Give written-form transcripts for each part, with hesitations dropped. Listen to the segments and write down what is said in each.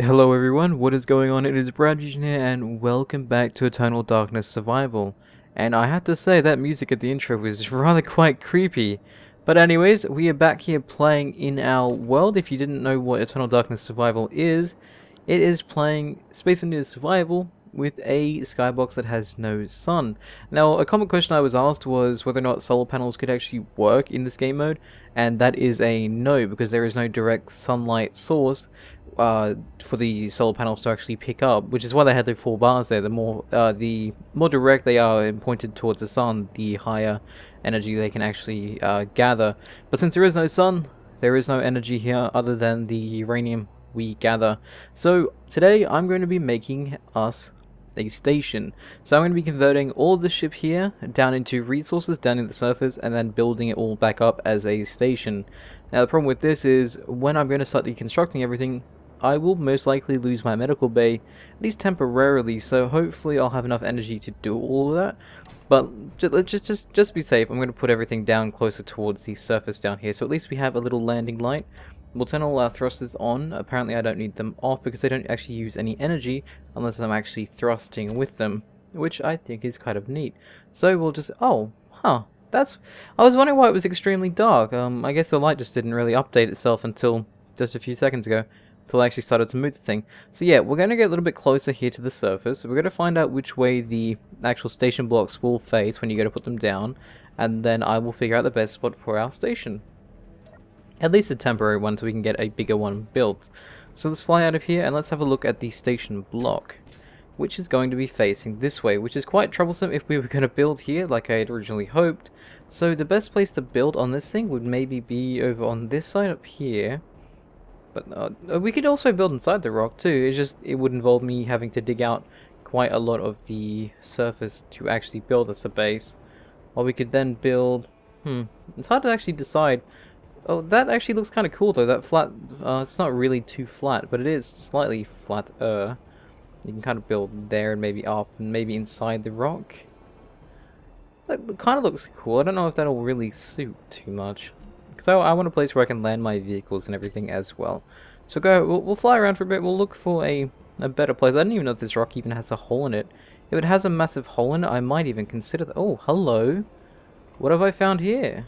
Hello everyone, what is going on? It is BradPhusion here and welcome back to Eternal Darkness Survival. And I have to say that music at the intro was rather quite creepy. But anyways, we are back here playing in our world. If you didn't know what Eternal Darkness Survival is, it is playing Space Invaders Survival with a skybox that has no sun. Now, a common question I was asked was whether or not solar panels could actually work in this game mode, and that is a no, because there is no direct sunlight source for the solar panels to actually pick up, which is why they had the 4 bars there. The more direct they are and pointed towards the sun, the higher energy they can actually gather. But since there is no sun, there is no energy here other than the uranium we gather. So today I'm going to be making us a station. So I'm going to be converting all of the ship here down into resources down in the surface and then building it all back up as a station. Now the problem with this is when I'm going to start deconstructing everything, I will most likely lose my medical bay, at least temporarily, so hopefully I'll have enough energy to do all of that. But just be safe, I'm going to put everything down closer towards the surface down here, so at least we have a little landing light. We'll turn all our thrusters on. Apparently I don't need them off because they don't actually use any energy unless I'm actually thrusting with them, which I think is kind of neat. So we'll just... oh, huh. I was wondering why it was extremely dark. I guess the light just didn't really update itself until just a few seconds ago, until I actually started to move the thing. So yeah, we're going to get a little bit closer here to the surface. We're going to find out which way the actual station blocks will face when you go to put them down, and then I will figure out the best spot for our station. At least a temporary one so we can get a bigger one built. So let's fly out of here and let's have a look at the station block, which is going to be facing this way, which is quite troublesome if we were going to build here like I had originally hoped. So the best place to build on this thing would maybe be over on this side up here. But we could also build inside the rock too. It would involve me having to dig out quite a lot of the surface to actually build us a base. Or we could then build... it's hard to actually decide. Oh, that actually looks kind of cool though, that flat, it's not really too flat, but it is slightly flatter. You can kind of build there and maybe up and maybe inside the rock. That kind of looks cool. I don't know if that'll really suit too much. Because I want a place where I can land my vehicles and everything as well. So we'll fly around for a bit, we'll look for a better place. I don't even know if this rock even has a hole in it. If it has a massive hole in it, I might even consider that. Oh, hello. What have I found here?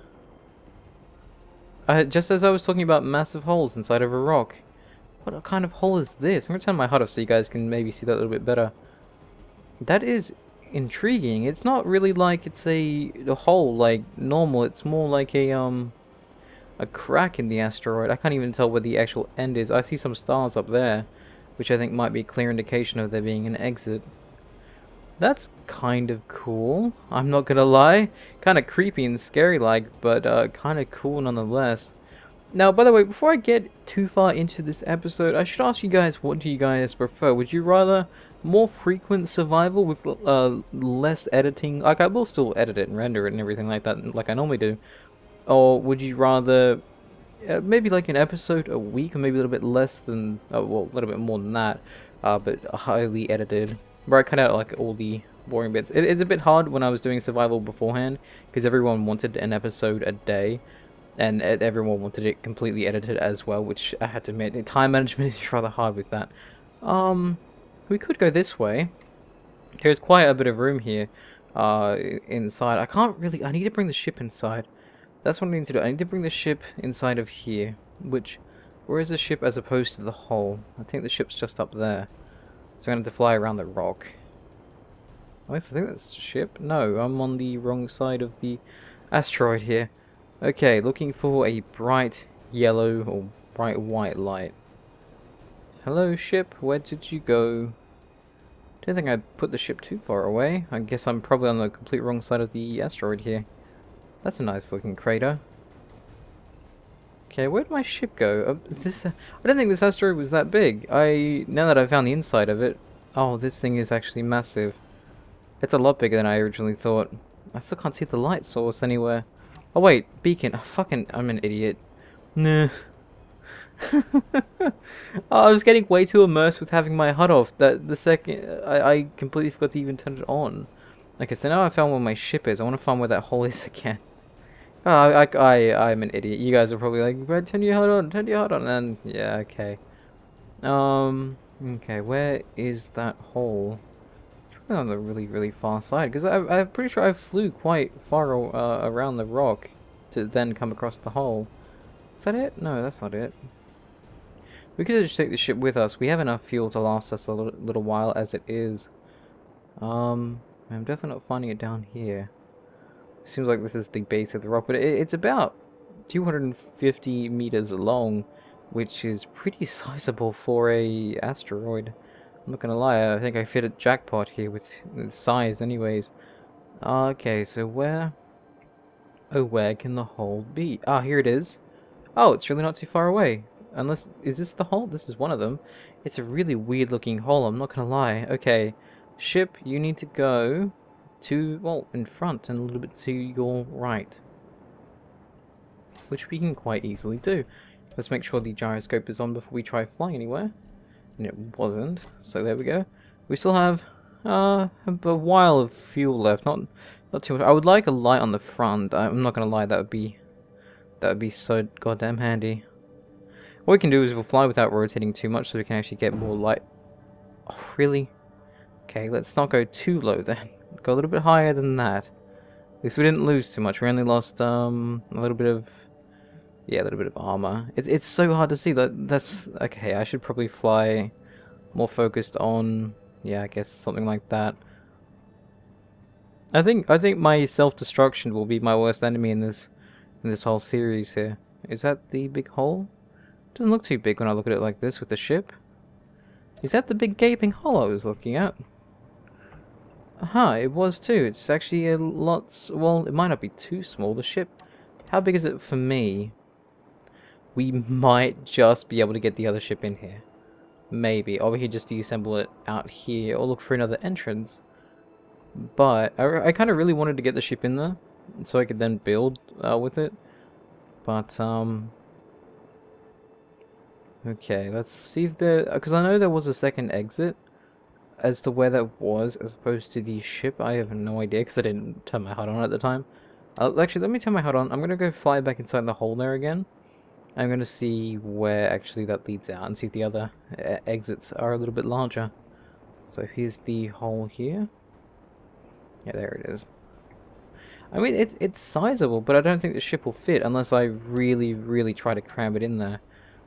Just as I was talking about massive holes inside of a rock. What kind of hole is this? I'm going to turn my HUD off so you guys can maybe see that a little bit better. That is intriguing. It's not really like it's a hole like normal. It's more like a crack in the asteroid. I can't even tell where the actual end is. I see some stars up there, which I think might be a clear indication of there being an exit. That's kind of cool, I'm not gonna lie. Kind of creepy and scary like, but kind of cool nonetheless. Now, by the way, before I get too far into this episode, I should ask you guys, what do you guys prefer? Would you rather more frequent survival with less editing? Like, I will still edit it and render it and everything like that, like I normally do. Or would you rather maybe like an episode a week, or maybe a little bit less than, well, a little bit more than that, but highly edited? Where I cut out like all the boring bits. It's a bit hard when I was doing survival beforehand, because everyone wanted an episode a day, and everyone wanted it completely edited as well, which I had to admit, the time management is rather hard with that. We could go this way. There's quite a bit of room here inside. I need to bring the ship inside. That's what I need to do. I need to bring the ship inside of here, where is the ship as opposed to the hole? I think the ship's just up there. So I'm going to have to fly around the rock. At least I think that's the ship. No, I'm on the wrong side of the asteroid here. Okay, looking for a bright yellow or bright white light. Hello ship, where did you go? Don't think I put the ship too far away. I guess I'm probably on the complete wrong side of the asteroid here. That's a nice looking crater. Okay, where'd my ship go? I don't think this asteroid was that big. Now that I found the inside of it... oh, this thing is actually massive. It's a lot bigger than I originally thought. I still can't see the light source anywhere. Oh wait, beacon. Oh, I'm an idiot. Nah. Oh, I was getting way too immersed with having my HUD off that the second... I completely forgot to even turn it on. Okay, so now I found where my ship is. I want to find where that hole is again. Oh, I'm an idiot. You guys are probably like, Brad, turn your HUD on, and yeah, okay. Okay, where is that hole? It's probably on the really, really far side, because I'm pretty sure I flew quite far around the rock to then come across the hole. Is that it? No, that's not it. We could just take the ship with us. We have enough fuel to last us a little while as it is. I'm definitely not finding it down here. Seems like this is the base of the rock, but it's about 250 meters long, which is pretty sizable for a asteroid. I'm not gonna lie, I think I fit a jackpot here with the size anyways. Okay, so where... Oh, where can the hole be? Ah, here it is. Oh, it's really not too far away. Unless... Is this the hole? This is one of them. It's a really weird looking hole, I'm not gonna lie. Okay, ship, you need to go to... Well, in front and a little bit to your right. Which we can quite easily do. Let's make sure the gyroscope is on before we try flying anywhere. And it wasn't, so there we go. We still have a while of fuel left, not too much. I would like a light on the front. I'm not gonna lie, that would be so goddamn handy. What we can do is we'll fly without rotating too much, so we can actually get more light. Oh, really? Okay, let's not go too low then. Go a little bit higher than that. At least we didn't lose too much. We only lost a little bit of. Yeah, a little bit of armor. It's so hard to see. That's okay. I should probably fly more focused on. Yeah, I guess something like that. I think my self-destruction will be my worst enemy in this whole series here. Is that the big hole? Doesn't look too big when I look at it like this with the ship. Is that the big gaping hole I was looking at? Aha, it was too. It's actually a lot. Well, it might not be too small. The ship. How big is it for me? We might just be able to get the other ship in here. Maybe. Or we could just deassemble it out here or look for another entrance. But I kind of really wanted to get the ship in there so I could then build with it. But, okay, let's see if there... Because I know there was a second exit. As to where that was as opposed to the ship, I have no idea because I didn't turn my HUD on at the time. Actually, let me turn my HUD on. I'm going to go fly back inside the hole there again. I'm going to see where actually that leads out and see if the other exits are a little bit larger. So here's the hole here. Yeah, there it is. I mean, it's sizable, but I don't think the ship will fit unless I really, really try to cram it in there.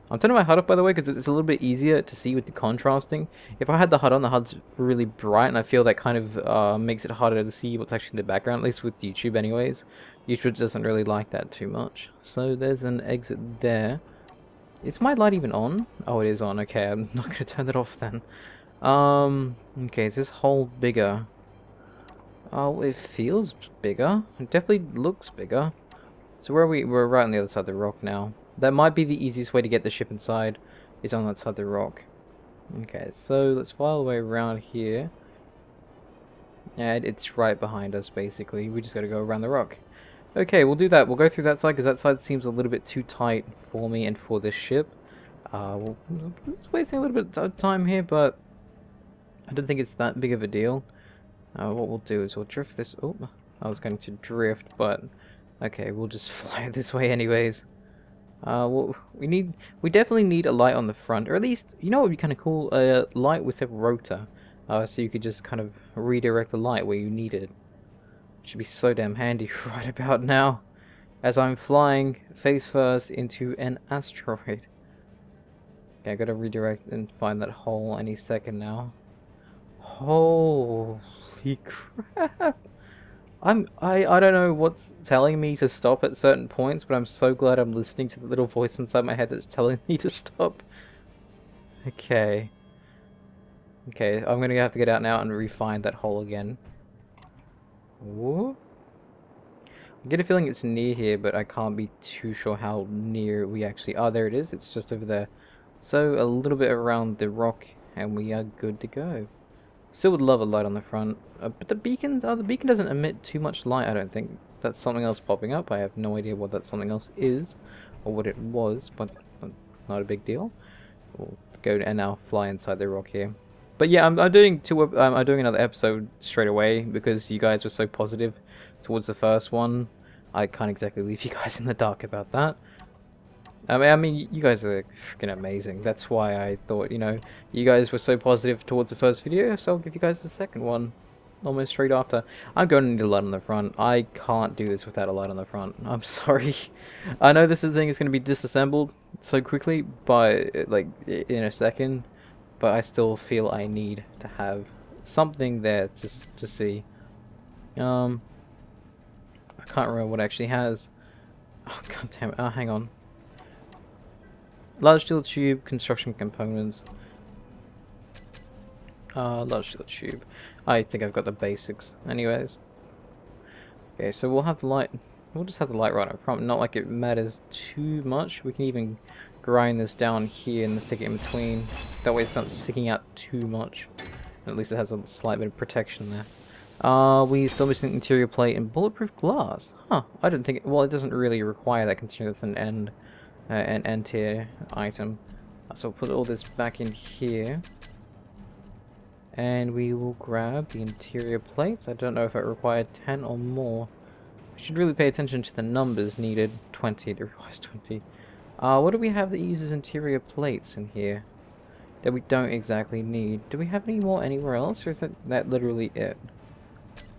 I'm turning my HUD up, by the way, because it's a little bit easier to see with the contrasting. If I had the HUD on, the HUD's really bright, and I feel that kind of makes it harder to see what's actually in the background, at least with YouTube anyways. YouTube doesn't really like that too much. So there's an exit there. Is my light even on? Oh, it is on. Okay, I'm not going to turn that off then. Okay, is this hole bigger? Oh, it feels bigger. It definitely looks bigger. So where are we? We're right on the other side of the rock now. That might be the easiest way to get the ship inside, is on that side of the rock. Okay, so let's fly all the way around here. And it's right behind us, basically. We just gotta go around the rock. Okay, we'll do that. We'll go through that side, because that side seems a little bit too tight for me and for this ship. It's wasting a little bit of time here, but I don't think it's that big of a deal. What we'll do is we'll drift this... Oh, I was going to drift, but... Okay, we'll just fly this way anyways. Well, we definitely need a light on the front, or at least, you know what would be kind of cool? A light with a rotor, so you could just kind of redirect the light where you need it. Should be so damn handy right about now, as I'm flying face first into an asteroid. Okay, I gotta redirect and find that hole any second now. Holy crap! I don't know what's telling me to stop at certain points, but I'm so glad I'm listening to the little voice inside my head that's telling me to stop. Okay. Okay, I'm gonna have to get out now and re-find that hole again. Whoa. I get a feeling it's near here, but I can't be too sure how near we actually are. There it is, it's just over there. So, a little bit around the rock, and we are good to go. Still would love a light on the front, but the beacon doesn't emit too much light, I don't think. That's something else popping up. I have no idea what that something else is, or what it was, but not a big deal. We'll go and now fly inside the rock here. But yeah, I'm doing another episode straight away, because you guys were so positive towards the first one. I can't exactly leave you guys in the dark about that. I mean, you guys are freaking amazing. That's why I thought, you know, you guys were so positive towards the first video, so I'll give you guys the second one almost straight after. I'm going to need a light on the front. I can't do this without a light on the front. I'm sorry. I know this thing is going to be disassembled so quickly, but like in a second, but I still feel I need to have something there to see. I can't remember what it actually has. Oh god damn it! Oh, hang on. Large steel tube, construction components. Large steel tube. I think I've got the basics. Anyways. Okay, so we'll have the light. We'll just have the light right up front. Not like it matters too much. We can even grind this down here and stick it in between. That way it's not sticking out too much. And at least it has a slight bit of protection there. We still missing interior plate and bulletproof glass. Huh. I didn't think. Well, it doesn't really require that considering it's an end tier item. So we'll put all this back in here. And we will grab the interior plates. I don't know if it required 10 or more. We should really pay attention to the numbers needed. 20, it requires 20. What do we have that uses interior plates in here? That we don't exactly need. Do we have any more anywhere else, or is that literally it?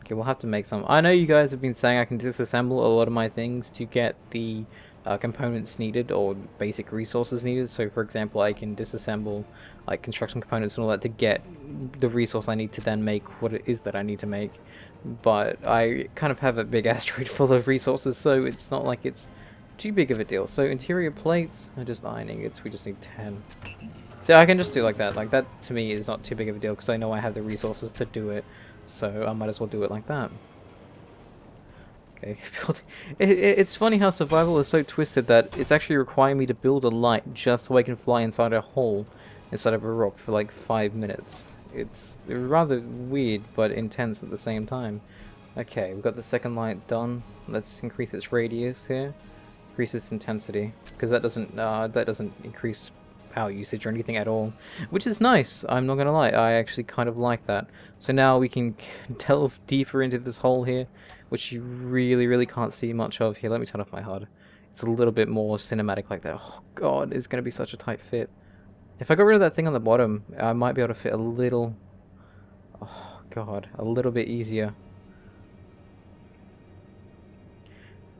Okay, we'll have to make some. I know you guys have been saying I can disassemble a lot of my things to get the components needed or basic resources needed. So for example, I can disassemble like construction components and all that to get the resource I need to then make what it is that I need to make. But I kind of have a big asteroid full of resources, so it's not like it's too big of a deal. So interior plates are just ironing it, so we just need 10. So I can just do like that. Like that to me is not too big of a deal because I know I have the resources to do it. So I might as well do it like that. Okay, it's funny how survival is so twisted that it's actually requiring me to build a light just so I can fly inside a hole instead of a rock for like 5 minutes. It's rather weird but intense at the same time. Okay, we've got the second light done. Let's increase its radius here. Increase its intensity, because that doesn't increase power usage or anything at all, which is nice. I'm not gonna lie, I actually kind of like that. So now we can delve deeper into this hole here, which you really can't see much of. Here, let me turn off my HUD. It's a little bit more cinematic like that. Oh god, it's gonna be such a tight fit. If I got rid of that thing on the bottom, I might be able to fit a little, oh god, a little bit easier.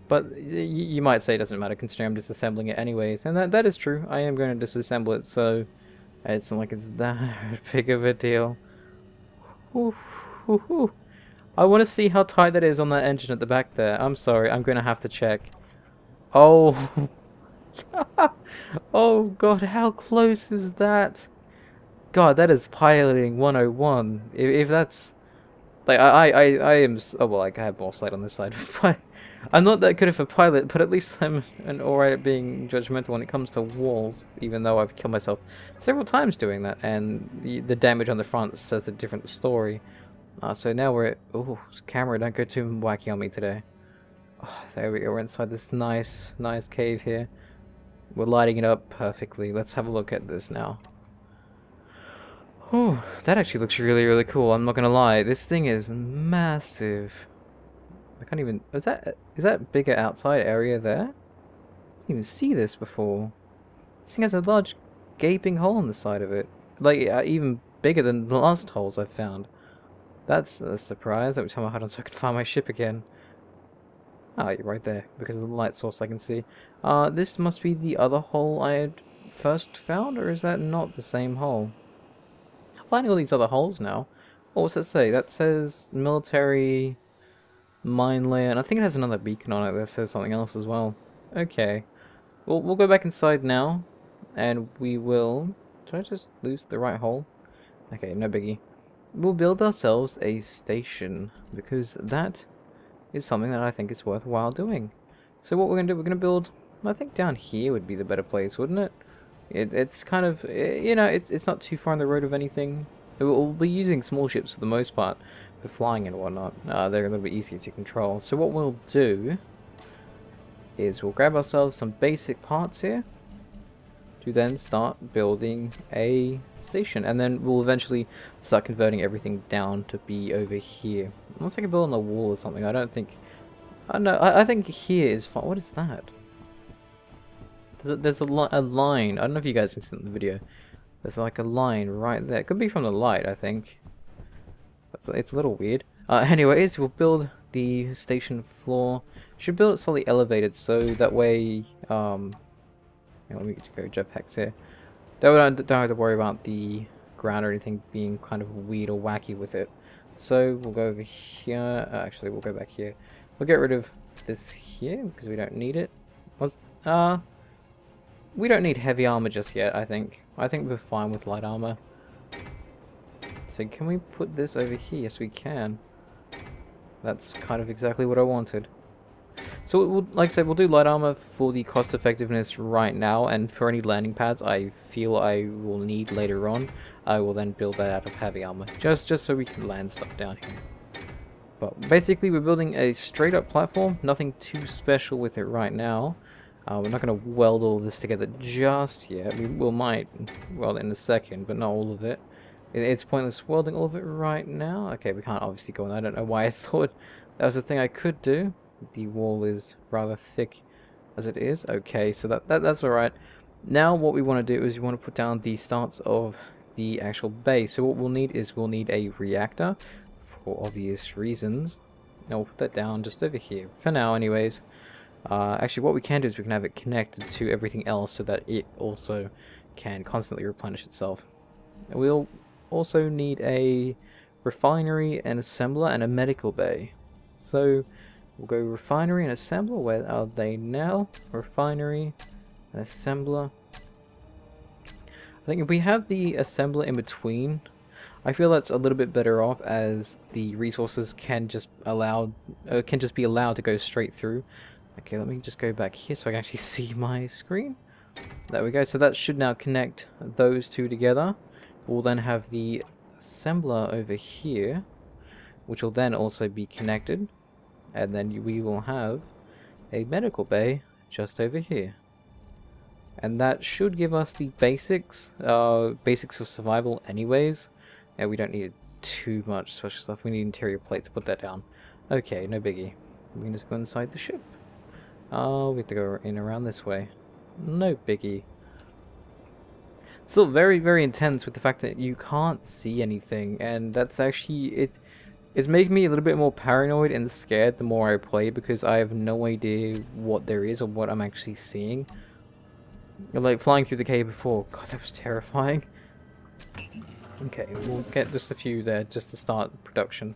But you might say it doesn't matter considering I'm disassembling it anyways, and that is true. I am going to disassemble it, so it's not like it's that big of a deal. I want to see how tight that is on that engine at the back there. I'm sorry, I'm going to have to check. Oh, oh god, how close is that? God, that is piloting 101. If that's like I am. Oh well, I have more sight on this side, but I'm not that good of a pilot. But at least I'm an alright at being judgmental when it comes to walls. Even though I've killed myself several times doing that, and the damage on the front says a different story. So now we're at. Oh, camera, don't go too wacky on me today. Oh, there we go. We're inside this nice cave here. We're lighting it up perfectly. Let's have a look at this now. Oh, that actually looks really cool. I'm not gonna lie. This thing is massive. I can't even. Is that bigger outside area there? I didn't even see this before. This thing has a large gaping hole in the side of it, like even bigger than the last holes I've found. That's a surprise. Every time I had on so I could find my ship again. Oh, you're right there because of the light source I can see. This must be the other hole I had first found, or is that not the same hole? Finding all these other holes now. Oh, what's that say? That says military mine layer, and I think it has another beacon on it that says something else as well. Okay. Well, we'll go back inside now, and we will... Did I just lose the right hole? Okay, no biggie. We'll build ourselves a station, because that is something that I think is worthwhile doing. So what we're going to do, we're going to build... I think down here would be the better place, wouldn't it? It's kind of, you know, it's not too far on the road of anything. We'll be using small ships for the most part for flying and whatnot. They're a little bit easier to control. So what we'll do is we'll grab ourselves some basic parts here to then start building a station. And then we'll eventually start converting everything down to be over here. Unless I can build on a wall or something. I don't think... I don't know. I think here is fine. What is that? a line. I don't know if you guys can see it in the video. There's like a line right there. It could be from the light, I think. It's a little weird. Anyways, we'll build the station floor. Should build it slightly elevated so that way. Let me go jetpacks here. That way I don't have to worry about the ground or anything being kind of weird or wacky with it. So we'll go over here. Actually, we'll go back here. We'll get rid of this here because we don't need it. We don't need heavy armor just yet. I think we're fine with light armor. So can we put this over here? Yes, we can. That's kind of exactly what I wanted. So like I said, we'll do light armor for the cost effectiveness right now, and for any landing pads I feel I will need later on, I will then build that out of heavy armor, just so we can land stuff down here. But basically we're building a straight up platform, nothing too special with it right now. We're not going to weld all this together just yet. We might weld it in a second, but not all of it. It's pointless welding all of it right now. Okay, we can't obviously go on. I don't know why I thought that was a thing I could do. The wall is rather thick as it is. Okay, so that's alright. Now what we want to do is we want to put down the starts of the actual base. So what we'll need is a reactor for obvious reasons. Now we'll put that down just over here for now anyways. Actually what we can do is we can have it connected to everything else so that it also can constantly replenish itself. And we'll also need a refinery, an assembler, and a medical bay. So we'll go refinery and assembler. Where are they now? Refinery and assembler. I think if we have the assembler in between, I feel that's a little bit better off, as the resources can just be allowed to go straight through. Okay, let me just go back here so I can actually see my screen. There we go. So that should now connect those two together. We'll then have the assembler over here, which will then also be connected. And then we will have a medical bay just over here. And that should give us the basics of survival anyways. Yeah, we don't need too much special stuff. We need interior plate to put that down. Okay, no biggie. We can just go inside the ship. Oh, we have to go in around this way. No biggie. Still very, very intense with the fact that you can't see anything, and that's actually it's making me a little bit more paranoid and scared the more I play, because I have no idea what there is or what I'm actually seeing. Like flying through the cave before, God, that was terrifying. Okay, we'll get just a few there just to start production.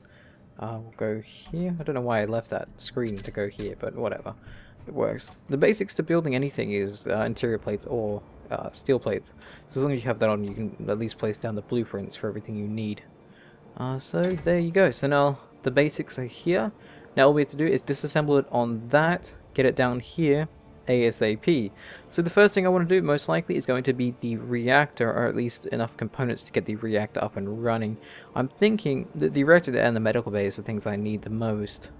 We'll go here. I don't know why I left that screen to go here, but whatever. It works. The basics to building anything is interior plates or steel plates. So as long as you have that on, you can at least place down the blueprints for everything you need. So there you go. So now the basics are here. Now all we have to do is disassemble it on that, get it down here ASAP. So the first thing I want to do most likely is going to be the reactor, or at least enough components to get the reactor up and running. I'm thinking that the reactor and the medical bay is the things I need the most.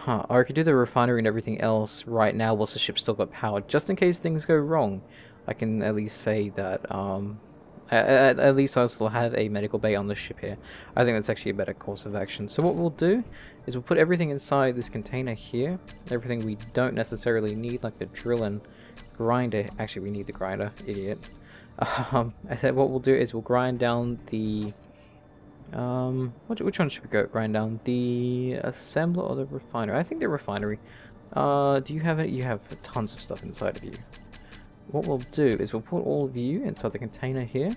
Or I could do the refinery and everything else right now whilst the ship's still got power, just in case things go wrong. I can at least say that, at least I'll still have a medical bay on the ship here. I think that's actually a better course of action. So what we'll do is we'll put everything inside this container here. Everything we don't necessarily need, like the drill and grinder. Actually, we need the grinder, idiot. And then what we'll do is we'll grind down the... which one should we go grind down? The assembler or the refinery? I think the refinery. Do you have it? You have tons of stuff inside of you. What we'll do is we'll put all of you inside the container here,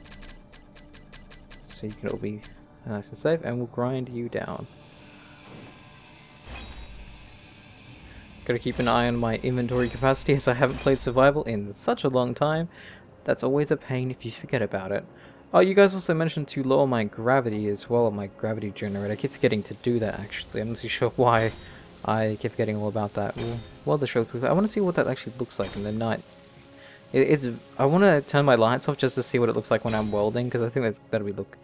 so you can all be nice and safe, and we'll grind you down. Gotta keep an eye on my inventory capacity, as I haven't played survival in such a long time. That's always a pain if you forget about it. Oh, you guys also mentioned to lower my gravity as well, my gravity generator. I keep forgetting to do that, actually. I'm not too sure why I keep forgetting all about that. Well, the show, I want to see what that actually looks like in the night. I want to turn my lights off just to see what it looks like when I'm welding, because I think that'll look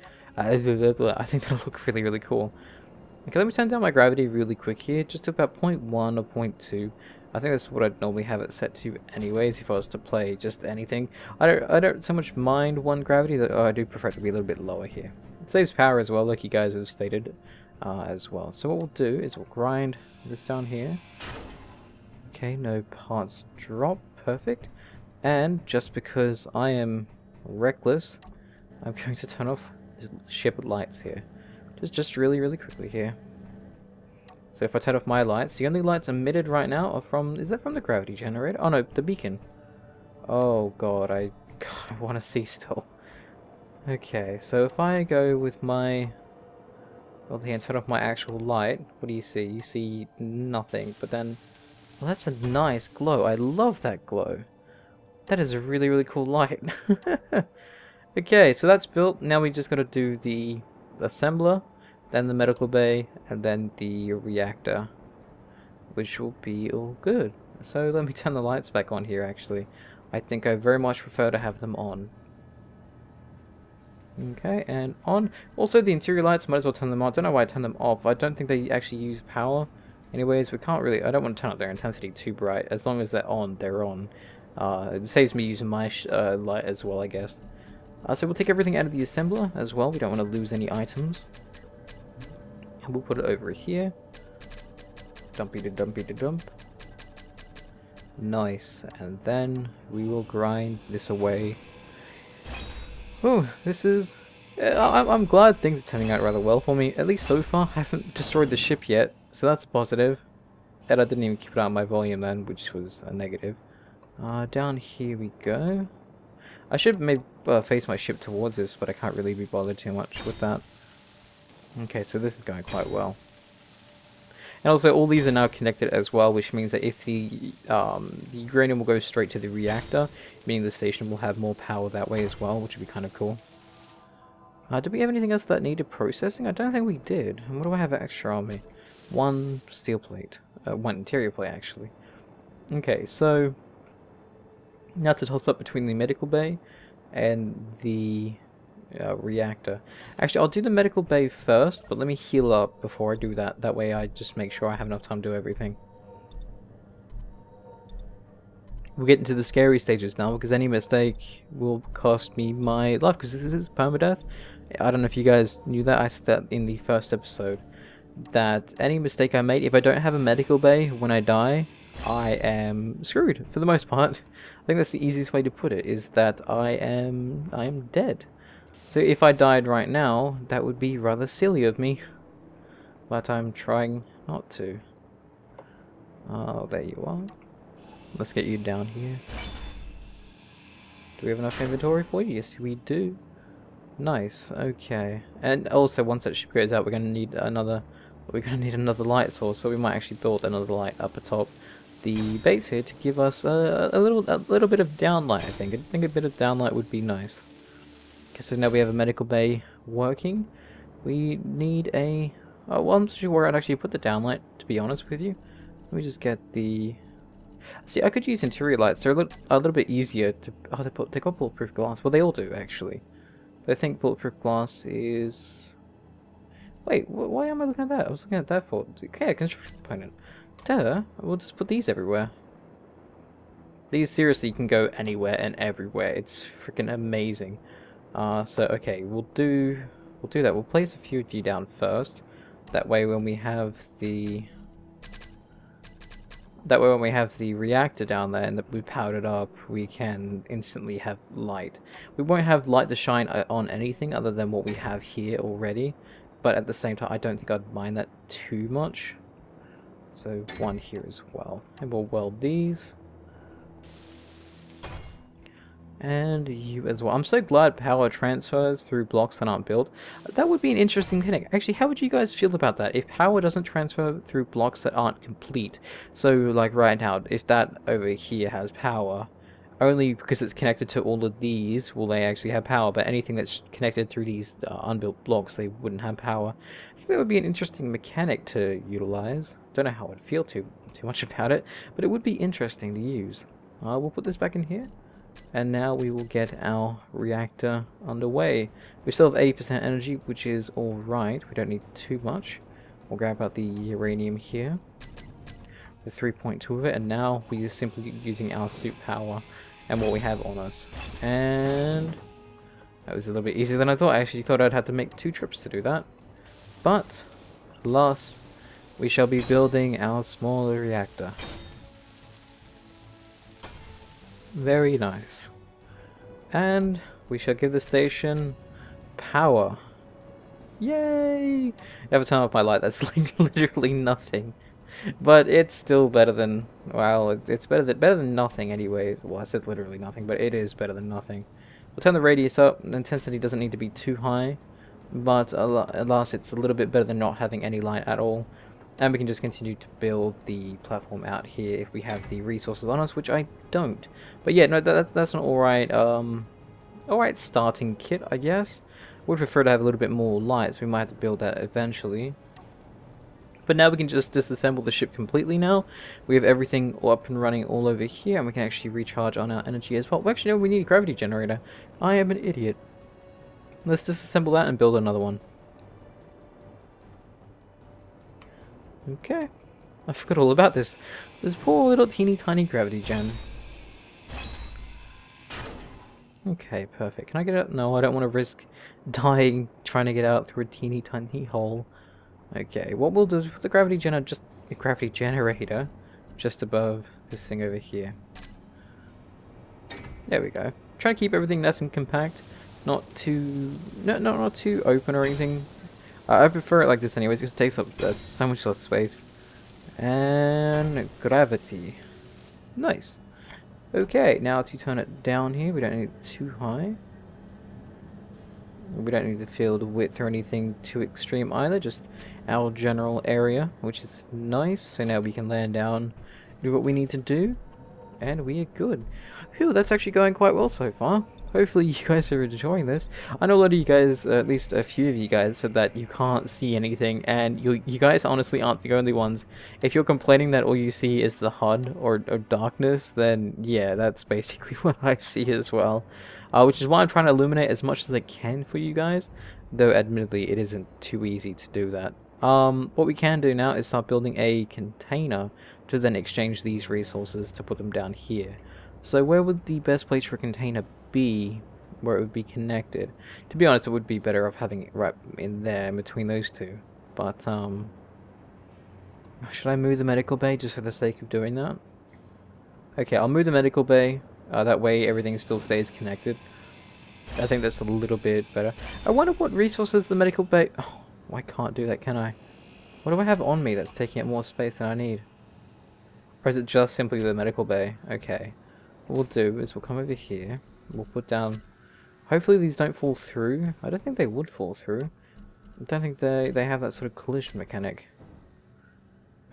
really, really cool. Okay, let me turn down my gravity really quick here, just to about 0.1 or 0.2. I think that's what I'd normally have it set to anyways if I was to play just anything. I don't so much mind 1 gravity, though I do prefer it to be a little bit lower here. It saves power as well, like you guys have stated as well. So what we'll do is we'll grind this down here. Okay, no parts drop. perfect. And just because I am reckless, I'm going to turn off the ship lights here. Just really, really quickly here. So if I turn off my lights, the only lights emitted right now are from... Is that from the gravity generator? Oh no, the beacon. Oh god, I want to see still. Okay, so if I go with my... Well, here, and turn off my actual light, what do you see? You see nothing, but then... Well, that's a nice glow. I love that glow. That is a really, really cool light. Okay, so that's built. Now we just got to do the assembler, then the medical bay, and then the reactor, which will be all good. So let me turn the lights back on here, actually. I think I very much prefer to have them on. Okay, and on. Also, the interior lights, might as well turn them on. I don't know why I turned them off. I don't think they actually use power. Anyways, we can't really... I don't want to turn up their intensity too bright. As long as they're on, they're on. It saves me using my light as well, I guess. So we'll take everything out of the assembler as well. We don't want to lose any items. And we'll put it over here. Dumpy to dumpy to dump. Nice. And then we will grind this away. Oh, this is... I'm glad things are turning out rather well for me. At least so far. I haven't destroyed the ship yet. So that's positive. And I didn't even keep it out of my volume then, which was a negative. Down here we go. I should maybe face my ship towards this, but I can't really be bothered too much with that. Okay, so this is going quite well. And also, all these are now connected as well, which means that if the uranium will go straight to the reactor, meaning the station will have more power that way as well, which would be kind of cool. Did we have anything else that needed processing? I don't think we did. And what do I have extra on me? One steel plate. One interior plate, actually. Okay, so... Now to toss up between the medical bay and the reactor. Actually, I'll do the medical bay first, but let me heal up before I do that. That way I just make sure I have enough time to do everything. We'll get into the scary stages now, because any mistake will cost me my life, because this is permadeath. I don't know if you guys knew that. I said that in the first episode. That any mistake I made, if I don't have a medical bay when I die, I am screwed for the most part. I think that's the easiest way to put it, is that I am dead. So if I died right now, that would be rather silly of me. But I'm trying not to. Oh, there you are. Let's get you down here. Do we have enough inventory for you? Yes, we do. Nice, okay. And also, once that ship goes out, we're gonna need another light source, so we might actually build another light up atop the base here to give us a little bit of downlight. I think a bit of downlight would be nice. Okay, so now we have a medical bay working. We need a... Oh, well, I'm not sure where I'd actually put the downlight, to be honest with you. Let me just get the... See, I could use interior lights. They're a little bit easier to... Oh, they got bulletproof glass. Well, they all do, actually. But I think bulletproof glass is... Wait, why am I looking at that? I was looking at that for... Okay, a construction component. Duh, we'll just put these everywhere. These seriously can go anywhere and everywhere. It's freaking amazing. So okay, we'll do that. We'll place a few of you down first. That way when we have the reactor down there and that we powered it up, we can instantly have light. We won't have light to shine on anything other than what we have here already. But at the same time, I don't think I'd mind that too much. So one here as well. And we'll weld these. And you as well. I'm so glad power transfers through blocks that aren't built. That would be an interesting thing. Actually, how would you guys feel about that? If power doesn't transfer through blocks that aren't complete. So, like right now, if that over here has power, only because it's connected to all of these will they actually have power. But anything that's connected through these unbuilt blocks, they wouldn't have power. I think that would be an interesting mechanic to utilize. Don't know how I'd feel too much about it, but it would be interesting to use. We'll put this back in here. And now we will get our reactor underway. We still have 80% energy, which is alright. We don't need too much. We'll grab out the uranium here. The 3.2 of it, and now we are simply using our suit power and what we have on us. And that was a little bit easier than I thought. I actually thought I'd have to make 2 trips to do that. But, alas, we shall be building our smaller reactor. Very nice. And we shall give the station power. Yay! Every time off my light, that's like literally nothing. But it's still better than, well, it's better than nothing anyways. Well, I said literally nothing, but it is better than nothing. We'll turn the radius up. The intensity doesn't need to be too high, but at last it's a little bit better than not having any light at all. And we can just continue to build the platform out here if we have the resources on us, which I don't. But yeah, no, that's an alright starting kit, I guess. Would prefer to have a little bit more light, so we might have to build that eventually. But now we can just disassemble the ship completely now. We have everything up and running all over here, and we can actually recharge on our energy as well. Actually, no, we need a gravity generator. I am an idiot. Let's disassemble that and build another one. Okay. I forgot all about this. This poor little teeny tiny gravity gen. Okay, perfect. Can I get out? No, I don't want to risk dying trying to get out through a teeny tiny hole. Okay, what we'll do is put the gravity generator just above this thing over here. There we go. Try to keep everything nice and compact, not too open or anything. I prefer it like this anyways, because it takes up so much less space. And gravity. Nice. Okay, now to turn it down here, we don't need it too high. We don't need the field width or anything too extreme either, just our general area, which is nice. So now we can land down, do what we need to do, and we are good. Phew, that's actually going quite well so far. Hopefully you guys are enjoying this. I know a lot of you guys, at least a few of you guys, said that you can't see anything, and you guys honestly aren't the only ones. If you're complaining that all you see is the HUD or darkness, then yeah, that's basically what I see as well. Which is why I'm trying to illuminate as much as I can for you guys, though admittedly it isn't too easy to do that. What we can do now is start building a container to then exchange these resources to put them down here. So where would the best place for a container be where it would be connected? To be honest, it would be better off having it right in there in between those two. But should I move the medical bay just for the sake of doing that? Okay, I'll move the medical bay. That way everything still stays connected. I think that's a little bit better. I wonder what resources the medical bay... Oh, I can't do that, can I? What do I have on me that's taking up more space than I need? Or is it just simply the medical bay? Okay. What we'll do is we'll come over here. We'll put down... Hopefully these don't fall through. I don't think they would fall through. I don't think they have that sort of collision mechanic.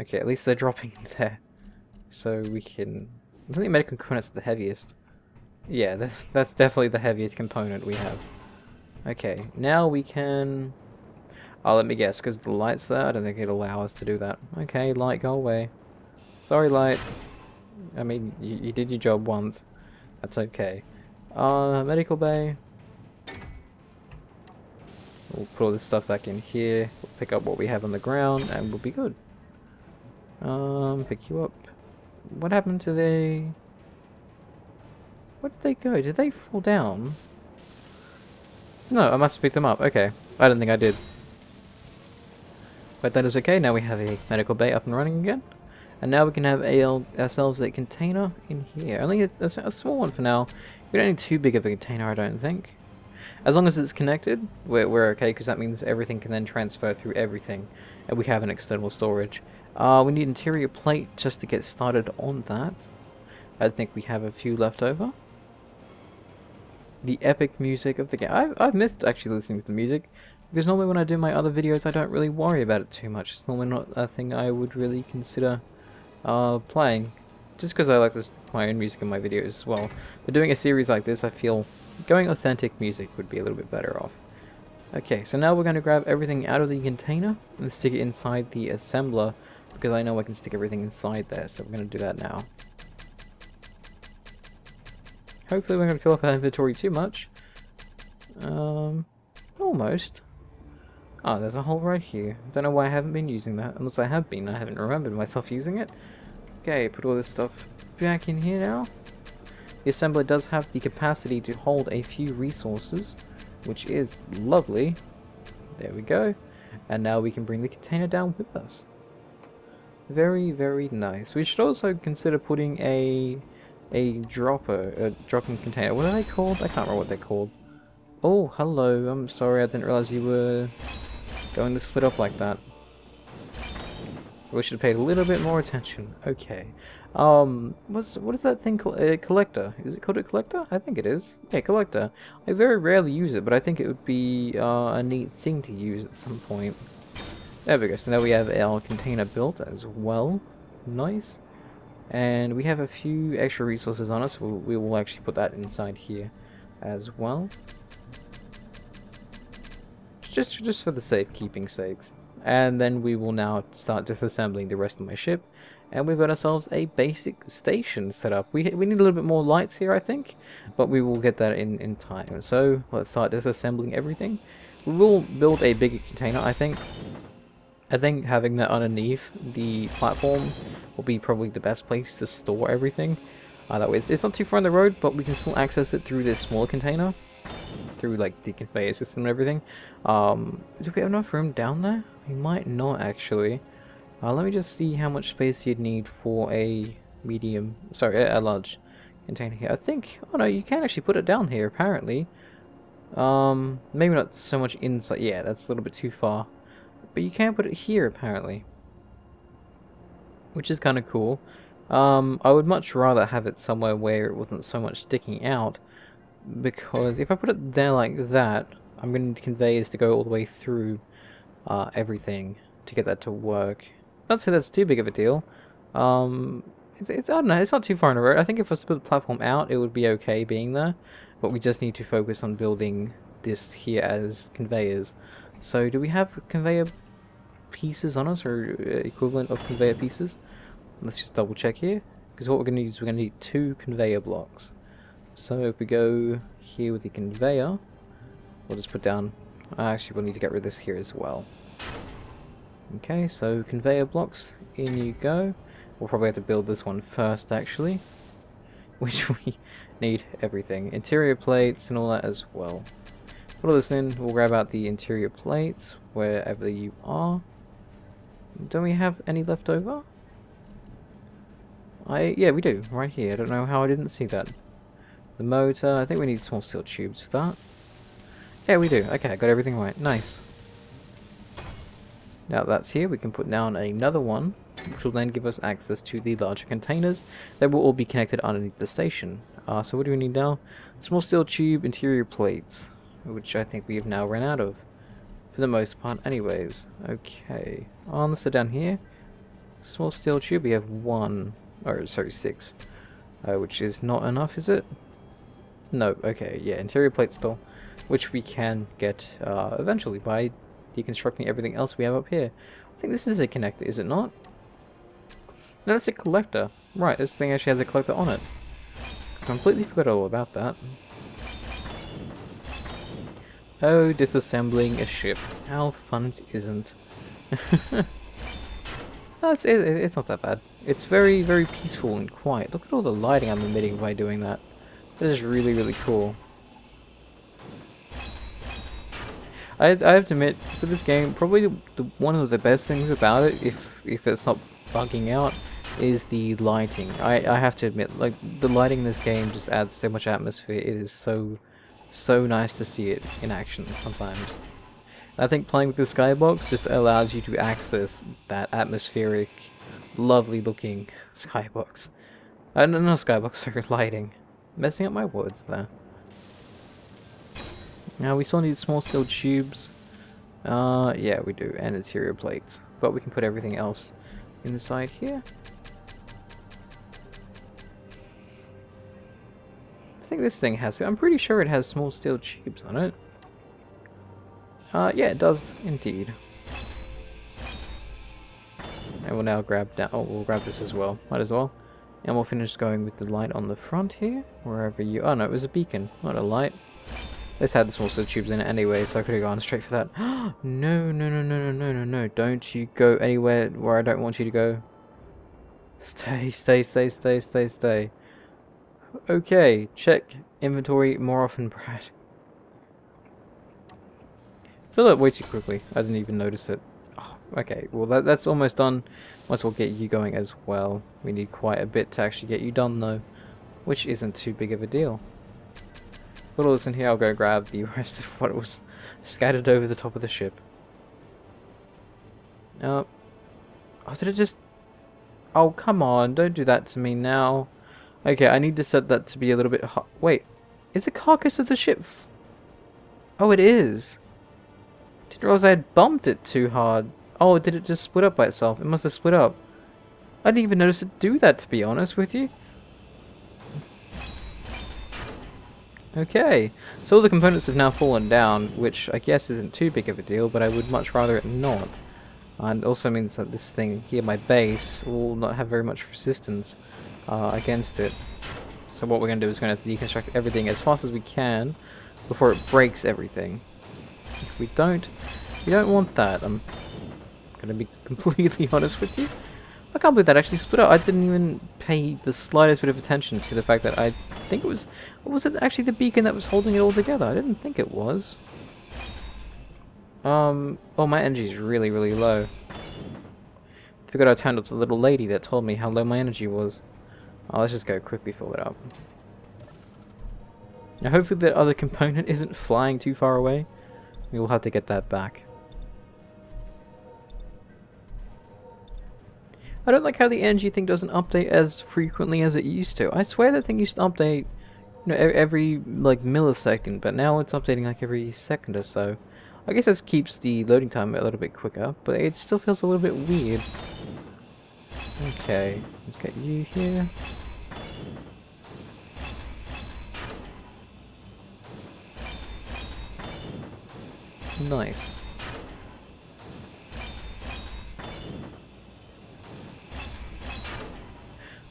Okay, at least they're dropping there. So we can... I think medical components are the heaviest. Yeah, that's definitely the heaviest component we have. Okay, now we can... Oh, let me guess, because the light's there, I don't think it'll allow us to do that. Okay, light, go away. Sorry, light. I mean, you did your job once. That's okay. Medical bay. We'll put all this stuff back in here. We'll pick up what we have on the ground, and we'll be good. Pick you up. What happened to they... Where did they go? Did they fall down? No, I must have picked them up. Okay. I don't think I did. But that is okay. Now we have a medical bay up and running again. And now we can have ourselves a container in here. Only a small one for now. We don't need too big of a container, I don't think. As long as it's connected, we're okay, because that means everything can then transfer through everything. And we have an external storage. We need interior plate just to get started on that. I think we have a few left over. The epic music of the game. I've missed actually listening to the music, because normally when I do my other videos I don't really worry about it too much. It's normally not a thing I would really consider playing, just because I like to stick my own music in my videos as well. But doing a series like this, I feel going authentic music would be a little bit better off. Okay, so now we're going to grab everything out of the container and stick it inside the assembler, because I know I can stick everything inside there, so we're going to do that now. Hopefully we're not going to fill up our inventory too much. Almost. Oh, there's a hole right here. Don't know why I haven't been using that. Unless I have been, I haven't remembered myself using it. Okay, put all this stuff back in here now. The assembler does have the capacity to hold a few resources, which is lovely. There we go. And now we can bring the container down with us. Very, very nice. We should also consider putting a a dropper, a dropping container. What are they called? I can't remember what they're called. Oh, hello. I'm sorry, I didn't realize you were going to split up like that. We should have paid a little bit more attention. Okay. What is that thing called? A collector. Is it called a collector? I think it is. Yeah, collector. I very rarely use it, but I think it would be a neat thing to use at some point. There we go. So now we have our container built as well. Nice. And we have a few extra resources on us. We will actually put that inside here as well. Just for the safekeeping sakes. And then we will now start disassembling the rest of my ship. And we've got ourselves a basic station set up. We need a little bit more lights here, I think. But we will get that in time. So let's start disassembling everything. We will build a bigger container, I think. I think having that underneath the platform will be probably the best place to store everything. That way it's not too far on the road, but we can still access it through this smaller container. Through like the conveyor system and everything. Do we have enough room down there? We might not actually. Let me just see how much space you'd need for a medium, sorry, a large container here. I think, oh no, you can actually put it down here apparently. Maybe not so much inside, yeah, that's a little bit too far. But you can put it here apparently. Which is kind of cool. I would much rather have it somewhere where it wasn't so much sticking out. Because if I put it there like that, I'm going to need conveyors to go all the way through everything to get that to work. I'd say that's too big of a deal. It's I don't know, it's not too far on the road. I think if I was to put the platform out, it would be okay being there. But we just need to focus on building this here as conveyors. So do we have conveyor pieces on us, or equivalent of conveyor pieces? Let's just double check here. Because what we're going to need is we're going to need 2 conveyor blocks. So if we go here with the conveyor, we'll just put down, actually we'll need to get rid of this here as well. Okay, so conveyor blocks, in you go. We'll probably have to build this one first actually, which we need everything. Interior plates and all that as well. Put all this in, we'll grab out the interior plates wherever you are. Don't we have any left over? Yeah, we do, right here. I don't know how I didn't see that. The motor, I think we need small steel tubes for that. Yeah, we do. Okay, I got everything right. Nice. Now that's here, we can put down another one, which will then give us access to the larger containers that will all be connected underneath the station. So what do we need now? Small steel tube, interior plates, which I think we have now run out of. For the most part anyways. Okay. Let's sit down here. Small steel tube, we have 6. Which is not enough, is it? No, okay, yeah, interior plate still, which we can get eventually by deconstructing everything else we have up here. I think this is a connector, is it not? No, that's a collector. Right, this thing actually has a collector on it. Completely forgot all about that. Oh, disassembling a ship. How fun it isn't. No, it's not that bad. It's very, very peaceful and quiet. Look at all the lighting I'm emitting by doing that. That is really, really cool. I have to admit, for this game, probably one of the best things about it, if it's not bugging out, is the lighting. I have to admit, like, the lighting in this game just adds so much atmosphere. It is so nice to see it in action sometimes. I think playing with the skybox just allows you to access that atmospheric, lovely looking skybox. No, skybox, sorry, lighting. Messing up my words there. Now we still need small steel tubes. Yeah, we do, and interior plates. But we can put everything else inside here. I think this thing has, I'm pretty sure it has small steel tubes on it. Yeah, it does indeed. And we'll now grab down, we'll grab this as well, might as well. And we'll finish going with the light on the front here, wherever you, oh no, it was a beacon, not a light. This had the small steel tubes in it anyway, so I could have gone straight for that. No, don't you go anywhere where I don't want you to go. Stay. Okay, check inventory more often, Brad. Fill it way too quickly, I didn't even notice it. Oh, okay, well that's almost done. Might as well get you going as well. We need quite a bit to actually get you done though. which isn't too big of a deal. Little listen here, I'll go grab the rest of what was scattered over the top of the ship. Oh, did it just... Oh, come on, don't do that to me now. Okay, I need to set that to be a little bit hot. Wait, is the carcass of the ship... Oh, it is. Didn't realize I had bumped it too hard. Oh, did it just split up by itself? It must have split up. I didn't even notice it do that, to be honest with you. Okay, so all the components have now fallen down, which I guess isn't too big of a deal, but I would much rather it not. And also means that this thing here, my base, will not have very much resistance against it. So what we're going to do is going to deconstruct everything as fast as we can before it breaks everything. If we don't want that. I'm going to be completely honest with you. I can't believe that actually split up. I didn't even pay the slightest bit of attention to the fact that I think it was... Was it actually the beacon that was holding it all together? I didn't think it was. Oh, my energy's really, really low. I forgot I turned up to the little lady that told me how low my energy was. Oh, let's just go quickly fill it up. Now, hopefully that other component isn't flying too far away. We will have to get that back. I don't like how the energy thing doesn't update as frequently as it used to. I swear that thing used to update, you know, every like millisecond, but now it's updating like every second or so. I guess this keeps the loading time a little bit quicker, but it still feels a little bit weird. Okay, let's get you here. Nice.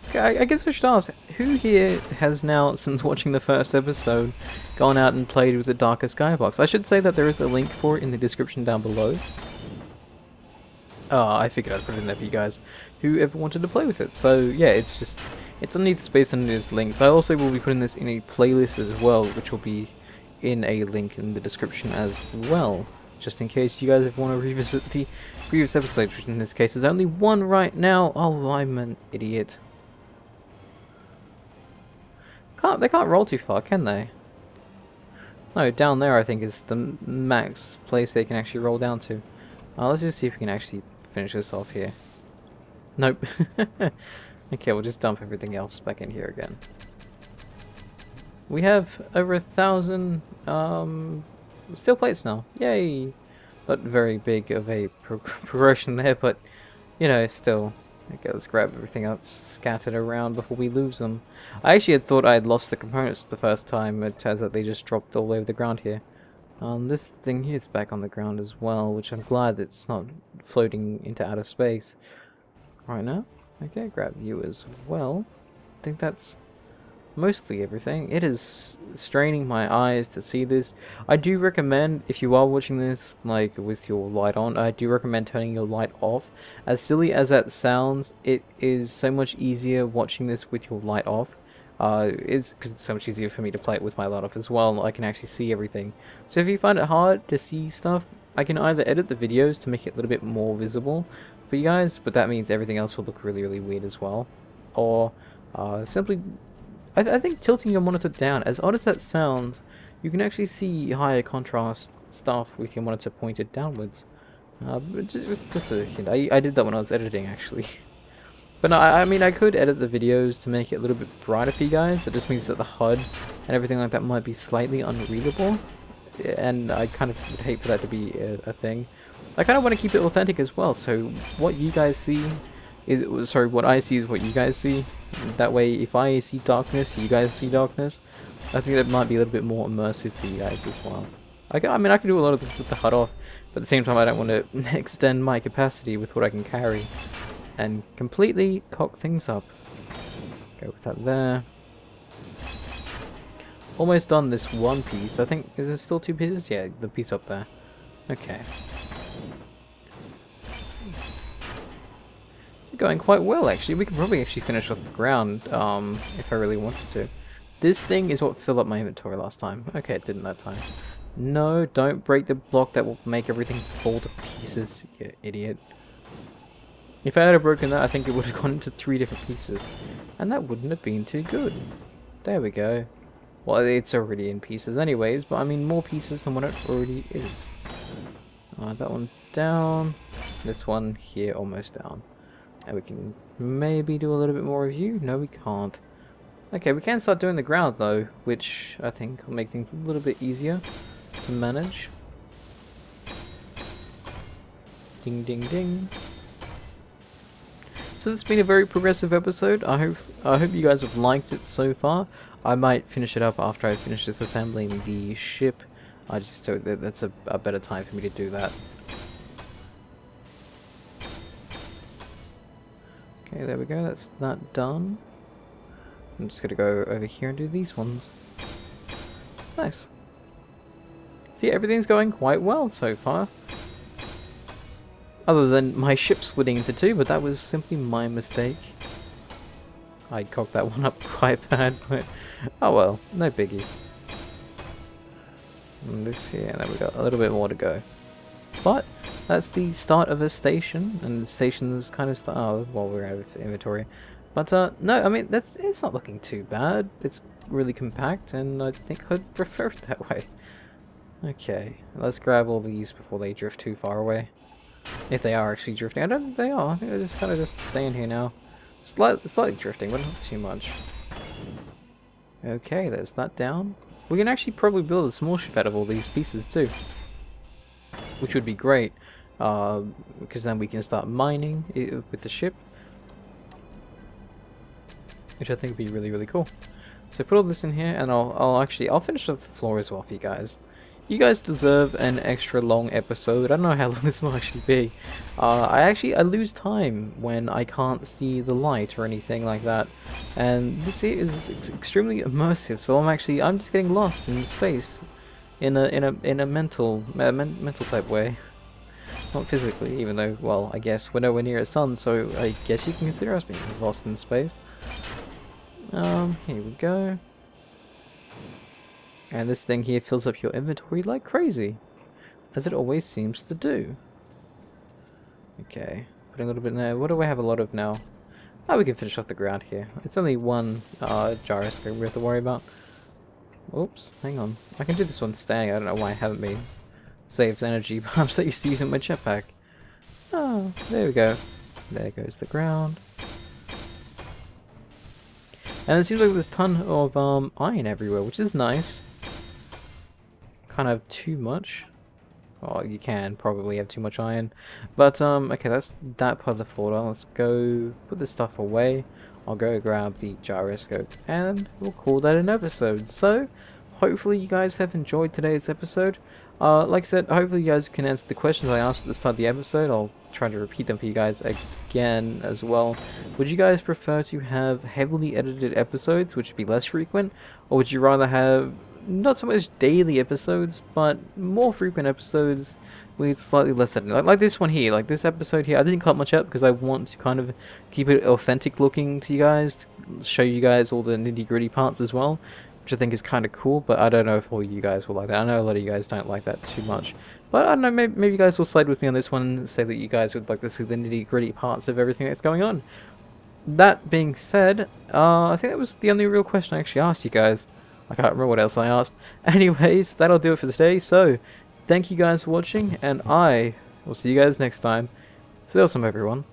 Okay, I guess I should ask, who here has now, since watching the first episode, gone out and played with the Darkest Skybox? I should say that there is a link for it in the description down below. I figured I'd put it in there for you guys who ever wanted to play with it. So yeah, it's underneath the space and it is links. I also will be putting this in a playlist as well, which will be in a link in the description as well, just in case you guys ever want to revisit the previous episodes, which in this case is only one right now. Oh, I'm an idiot. They can't roll too far, can they? No, down there I think is the max place they can actually roll down to. Let's just see if we can actually finish this off here. Nope. Okay, we'll just dump everything else back in here again. We have over 1,000 steel plates now. Yay! Not very big of a progression there, but you know, still. Okay, let's grab everything else scattered around before we lose them. I actually had thought I had lost the components the first time. It turns out they just dropped all over the ground here. This thing here is back on the ground as well, which I'm glad it's not floating into outer space right now. Okay, grab you as well. I think that's mostly everything. It is straining my eyes to see this. I do recommend, if you are watching this like with your light on, I do recommend turning your light off. As silly as that sounds, it is so much easier watching this with your light off. It's because it's so much easier for me to play it with my light off as well. I can actually see everything. So if you find it hard to see stuff, I can either edit the videos to make it a little bit more visible for you guys, but that means everything else will look really, really weird as well. Or simply, I think tilting your monitor down, as odd as that sounds, you can actually see higher contrast stuff with your monitor pointed downwards. Just a hint. I did that when I was editing, actually. But no, I mean, I could edit the videos to make it a little bit brighter for you guys. It just means that the HUD and everything like that might be slightly unreadable. And I kind of would hate for that to be a thing. I kind of want to keep it authentic as well, so what you guys see is... Sorry, what I see is what you guys see. That way, if I see darkness, you guys see darkness. I think that might be a little bit more immersive for you guys as well. I mean, I can do a lot of this with the HUD off, but at the same time, I don't want to extend my capacity with what I can carry. And completely cock things up. Go with that there. Almost done this one piece. I think, is there still two pieces? Yeah, the piece up there. Okay. Going quite well, actually. We could probably actually finish off the ground if I really wanted to. This thing is what filled up my inventory last time. Okay, it didn't that time. No, don't break the block that will make everything fall to pieces, you idiot. If I had broken that, I think it would have gone into 3 different pieces. And that wouldn't have been too good. There we go. Well, it's already in pieces anyways, but I mean more pieces than what it already is. That one down. This one here almost down. And we can maybe do a little bit more review. No, we can't. Okay, we can start doing the ground though, which I think will make things a little bit easier to manage. Ding ding ding. So it's been a very progressive episode. I hope you guys have liked it so far. I might finish it up after I finish disassembling the ship. I just thought that that's a better time for me to do that. Okay, there we go. That's that done. I'm just gonna go over here and do these ones. Nice. See, everything's going quite well so far. Other than my ship splitting into two, but that was simply my mistake. I cocked that one up quite bad, but oh well, no biggie. And this here, and then we got a little bit more to go. But that's the start of a station, and the station's kind of oh, well, we're out of inventory. But no, I mean it's not looking too bad. It's really compact, and I think I'd prefer it that way. Okay, let's grab all these before they drift too far away. If they are actually drifting. I don't think they are. I think they're just kind of just staying here now. Slightly drifting, but not too much. Okay, there's that down. We can actually probably build a small ship out of all these pieces too. Which would be great. Because then we can start mining with the ship. Which I think would be really, really cool. So put all this in here, and I'll finish off the floor as well for you guys. You guys deserve an extra long episode. I don't know how long this will actually be. I lose time when I can't see the light or anything like that, and this is extremely immersive. So I'm just getting lost in space, in a mental type way, not physically. Even though, well, I guess we're nowhere near a sun, so I guess you can consider us being lost in space. Here we go. And this thing here fills up your inventory like crazy, as it always seems to do. Okay, putting a little bit in there. What do I have a lot of now? Oh, we can finish off the ground here. It's only one gyrus thing we have to worry about. Oops, hang on. I can do this one staying. I don't know why I haven't been. Saves energy, but I'm so used to using my jetpack. Oh, there we go. There goes the ground. And it seems like there's a ton of iron everywhere, which is nice. Kind of too much. Oh, you can probably have too much iron. But, okay, that's that part of the floor done. Let's go put this stuff away. I'll go grab the gyroscope, and we'll call that an episode. So, hopefully you guys have enjoyed today's episode. Like I said, hopefully you guys can answer the questions I asked at the start of the episode. I'll try to repeat them for you guys again as well. Would you guys prefer to have heavily edited episodes, which would be less frequent, or would you rather have not so much daily episodes, but more frequent episodes with slightly less editing? Like this one here, like this episode here, I didn't cut much up because I want to kind of keep it authentic looking to you guys, to show you guys all the nitty-gritty parts as well, which I think is kind of cool, but I don't know if all you guys will like that. I know a lot of you guys don't like that too much, but I don't know, maybe you guys will side with me on this one and say that you guys would like to see the nitty-gritty parts of everything that's going on. That being said, I think that was the only real question I actually asked you guys. I can't remember what else I asked. Anyways, that'll do it for today, so thank you guys for watching, and I will see you guys next time. Stay awesome, everyone.